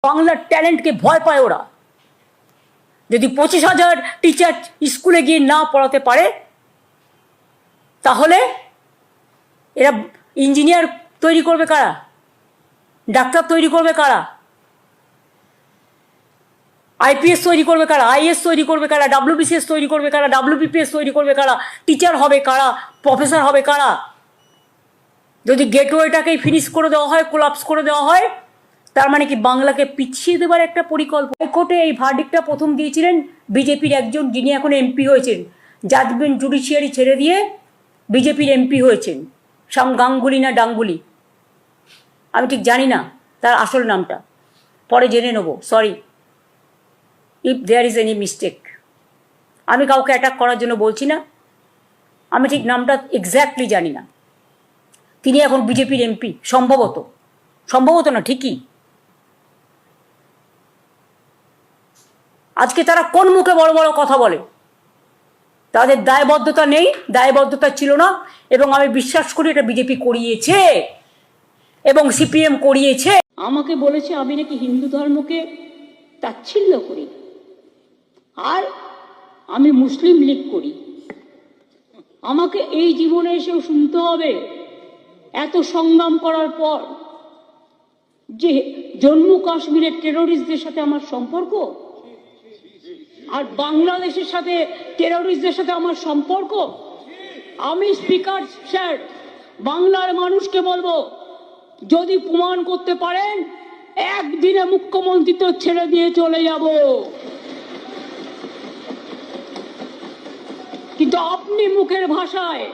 বাংলার ট্যালেন্টকে ভয় পায় ওরা। যদি 25,000 টিচার স্কুলে গিয়ে না পড়াতে পারে তাহলে এরা ইঞ্জিনিয়ার তৈরি করবে কারা, ডাক্তার তৈরি করবে কারা, আইপিএস তৈরি করবে কারা, আইএস তৈরি করবে কারা, ডাব্লিউবিসিএস তৈরি করবে কারা, ডাব্লিউবিপিএস তৈরি করবে কারা, টিচার হবে কারা, প্রফেসর হবে কারা? যদি গেটওয়েটাকেই ফিনিশ করে দেওয়া হয়, কোলাপস করে দেওয়া হয়, তার মানে কি বাংলাকে পিছিয়ে দেবার একটা পরিকল্পনা? হাইকোর্টে এই ভার্ডিক্টটা প্রথম দিয়েছিলেন বিজেপির একজন, যিনি এখন এমপি হয়েছেন, জাজমেন্ট জুডিশিয়ারি ছেড়ে দিয়ে বিজেপির এমপি হয়েছেন, গাঙ্গুলি না ডাঙ্গুলি, আমি ঠিক জানি না তার আসল নামটা, পরে জেনে নেব। Sorry if there is any mistake. আমি কাউকে অ্যাটাক করার জন্য বলছি না, আমি ঠিক নামটা এক্স্যাক্টলি জানি না। তিনি এখন বিজেপির এমপি, সম্ভবত, সম্ভবত না ঠিকই। আজকে তারা কোন মুখে বড় বড় কথা বলে? তাদের দায়বদ্ধতা নেই, দায়বদ্ধতা ছিল না, এবং আমি বিশ্বাস করি এটা বিজেপি করিয়েছে এবং সিপিএম করিয়েছে। আমাকে বলেছে আমি নাকি হিন্দু ধর্মকে তাচ্ছিল্য করি, আর আমি মুসলিম লীগ করি। আমাকে এই জীবনে এসেও শুনতে হবে এত সংগ্রাম করার পর যে জম্মু কাশ্মীরের টেরোরিস্টদের সাথে আমার সম্পর্ক, আর বাংলাদেশের সাথে টেরোরিস্টদের সাথে আমার সম্পর্ক। আমি স্পিকার স্যার বাংলার মানুষকে বলবো, যদি প্রমাণ করতে পারেন একদিনে মুখ্যমন্ত্রী তো ছেড়ে দিয়ে চলে যাব, কিন্তু আপনি মুখের ভাষায়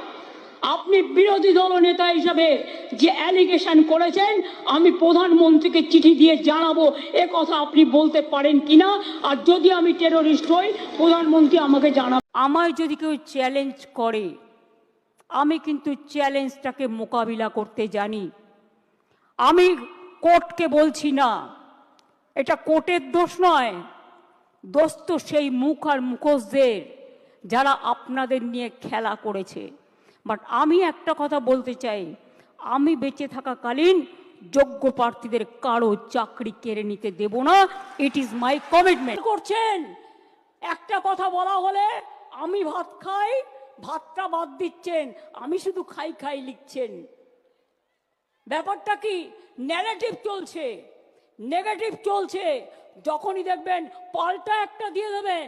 আপনি বিরোধী দল নেতা হিসাবে যে অ্যালিগেশন করেছেন, আমি প্রধানমন্ত্রীকে চিঠি দিয়ে জানাবো এ কথা আপনি বলতে পারেন কিনা, আর যদি আমি টেরোরিস্ট হই প্রধানমন্ত্রী আমাকে জানাবে। আমায় যদি কেউ চ্যালেঞ্জ করে, আমি কিন্তু চ্যালেঞ্জটাকে মোকাবিলা করতে জানি। আমি কোর্টকে বলছি না, এটা কোর্টের দোষ নয়, দোষ তো সেই মুখ আর মুখোশদের যারা আপনাদের নিয়ে খেলা করেছে। বাট আমি একটা কথা বলতে চাই, আমি বেঁচে থাকাকালীন যোগ্য প্রার্থীদের কারো চাকরি কেড়ে নিতে দেব না। It is my commitment. করছেন একটা কথা বলা হলে আমি ভাত খাই, ভাতটা বাদ দিচ্ছেন, আমি শুধু খাই খাই লিখছেন। ব্যাপারটা কি? ন্যারেটিভ চলছে, নেগেটিভ চলছে। যখনই দেখবেন পাল্টা একটা দিয়ে দেবেন।